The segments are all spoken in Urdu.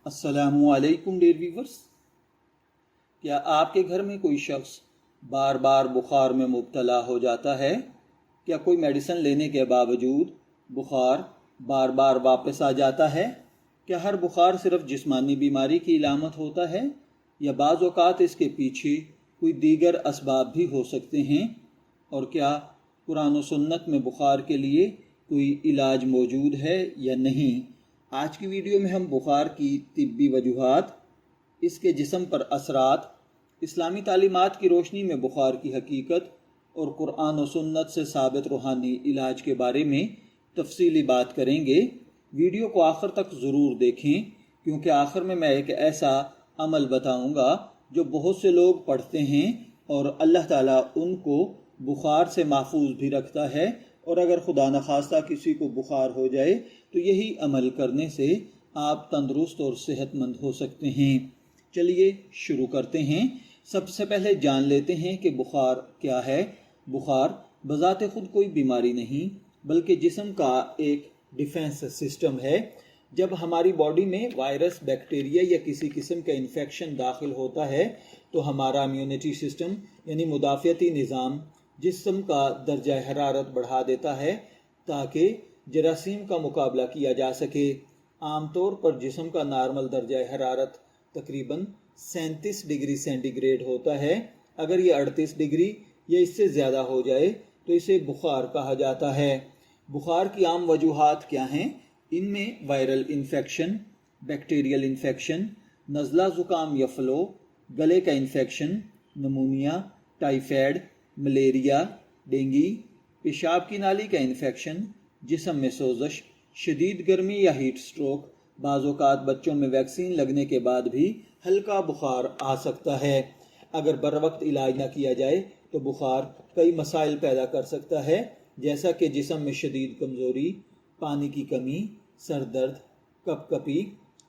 السلام علیکم ڈیئر ویورز، کیا آپ کے گھر میں کوئی شخص بار بار بخار میں مبتلا ہو جاتا ہے؟ کیا کوئی میڈیسن لینے کے باوجود بخار بار بار واپس آ جاتا ہے؟ کیا ہر بخار صرف جسمانی بیماری کی علامت ہوتا ہے یا بعض اوقات اس کے پیچھے کوئی دیگر اسباب بھی ہو سکتے ہیں؟ اور کیا قرآن و سنت میں بخار کے لیے کوئی علاج موجود ہے یا نہیں؟ آج کی ویڈیو میں ہم بخار کی طبی وجوہات، اس کے جسم پر اثرات، اسلامی تعلیمات کی روشنی میں بخار کی حقیقت اور قرآن و سنت سے ثابت روحانی علاج کے بارے میں تفصیلی بات کریں گے۔ ویڈیو کو آخر تک ضرور دیکھیں، کیونکہ آخر میں ایک ایسا عمل بتاؤں گا جو بہت سے لوگ پڑھتے ہیں اور اللہ تعالیٰ ان کو بخار سے محفوظ بھی رکھتا ہے، اور اگر خدا نخواستہ کسی کو بخار ہو جائے تو یہی عمل کرنے سے آپ تندرست اور صحت مند ہو سکتے ہیں۔ چلیے شروع کرتے ہیں۔ سب سے پہلے جان لیتے ہیں کہ بخار کیا ہے۔ بخار بذات خود کوئی بیماری نہیں، بلکہ جسم کا ایک ڈیفنس سسٹم ہے۔ جب ہماری باڈی میں وائرس، بیکٹیریا یا کسی قسم کا انفیکشن داخل ہوتا ہے تو ہمارا امیونٹی سسٹم یعنی مدافعتی نظام جسم کا درجہ حرارت بڑھا دیتا ہے تاکہ جراثیم کا مقابلہ کیا جا سکے۔ عام طور پر جسم کا نارمل درجہ حرارت تقریباً 37 ڈگری سینٹی گریڈ ہوتا ہے۔ اگر یہ 38 ڈگری یا اس سے زیادہ ہو جائے تو اسے بخار کہا جاتا ہے۔ بخار کی عام وجوہات کیا ہیں؟ ان میں وائرل انفیکشن، بیکٹیریل انفیکشن، نزلہ زکام یا فلو، گلے کا infection, pneumonia, typhoid, malaria, dengue, پیشاب کی نالی کا انفیکشن، جسم میں سوزش، شدید گرمی یا ہیٹ سٹروک۔ بعض اوقات بچوں میں ویکسین لگنے کے بعد بھی ہلکا بخار آ سکتا ہے۔ اگر بروقت علاج نہ کیا جائے تو بخار کئی مسائل پیدا کر سکتا ہے، جیسا کہ جسم میں شدید کمزوری، پانی کی کمی، سر درد، کپ کپی،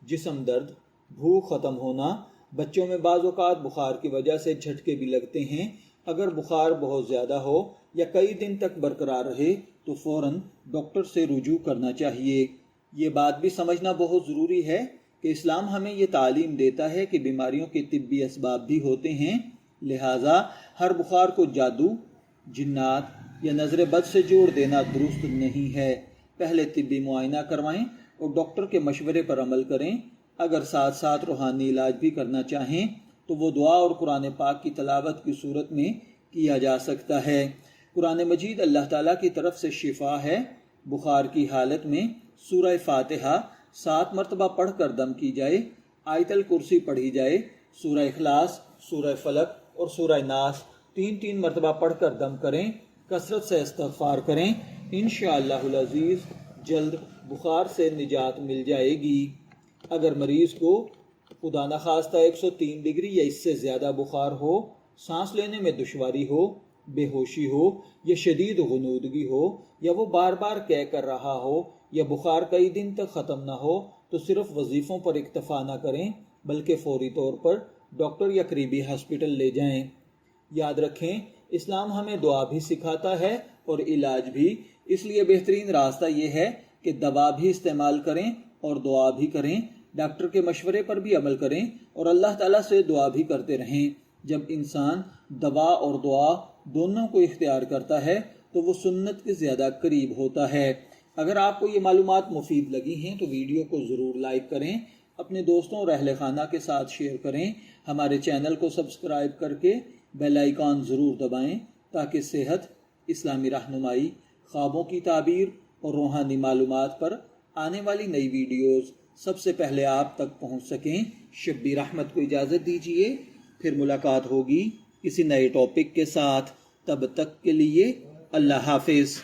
جسم درد، بھوک ختم ہونا۔ بچوں میں بعض اوقات بخار کی وجہ سے جھٹکے بھی لگتے ہیں۔ اگر بخار بہت زیادہ ہو یا کئی دن تک برقرار رہے تو فوراً ڈاکٹر سے رجوع کرنا چاہیے۔ یہ بات بھی سمجھنا بہت ضروری ہے کہ اسلام ہمیں یہ تعلیم دیتا ہے کہ بیماریوں کے طبی اسباب بھی ہوتے ہیں، لہٰذا ہر بخار کو جادو، جنات یا نظر بد سے جوڑ دینا درست نہیں ہے۔ پہلے طبی معائنہ کروائیں اور ڈاکٹر کے مشورے پر عمل کریں۔ اگر ساتھ ساتھ روحانی علاج بھی کرنا چاہیں تو وہ دعا اور قرآن پاک کی تلاوت کی صورت میں کیا جا سکتا ہے۔ قرآن مجید اللہ تعالیٰ کی طرف سے شفا ہے۔ بخار کی حالت میں سورہ فاتحہ 7 مرتبہ پڑھ کر دم کی جائے، آیت الکرسی پڑھی جائے، سورہ اخلاص، سورہ فلق اور سورہ ناس 3 مرتبہ پڑھ کر دم کریں، کثرت سے استغفار کریں۔ انشاءاللہ العزیز جلد بخار سے نجات مل جائے گی۔ اگر مریض کو خدا نخواستہ 103 ڈگری یا اس سے زیادہ بخار ہو، سانس لینے میں دشواری ہو، بے ہوشی ہو یا شدید غنودگی ہو، یا وہ بار بار کہہ کر رہا ہو یا بخار کئی دن تک ختم نہ ہو، تو صرف وظیفوں پر اکتفا نہ کریں بلکہ فوری طور پر ڈاکٹر یا قریبی ہاسپٹل لے جائیں۔ یاد رکھیں، اسلام ہمیں دعا بھی سکھاتا ہے اور علاج بھی، اس لیے بہترین راستہ یہ ہے کہ دوا بھی استعمال کریں اور دعا بھی کریں، ڈاکٹر کے مشورے پر بھی عمل کریں اور اللہ تعالیٰ سے دعا بھی کرتے رہیں۔ جب انسان دوا اور دعا دونوں کو اختیار کرتا ہے تو وہ سنت کے زیادہ قریب ہوتا ہے۔ اگر آپ کو یہ معلومات مفید لگی ہیں تو ویڈیو کو ضرور لائک کریں، اپنے دوستوں اور اہل خانہ کے ساتھ شیئر کریں، ہمارے چینل کو سبسکرائب کر کے بیل آئیکن ضرور دبائیں تاکہ صحت، اسلامی رہنمائی، خوابوں کی تعبیر اور روحانی معلومات پر آنے والی نئی ویڈیوز سب سے پہلے آپ تک پہنچ سکیں۔ شبیر احمد کو اجازت دیجیے، پھر ملاقات ہوگی کسی نئے ٹاپک کے ساتھ۔ تب تک کے لیے اللہ حافظ۔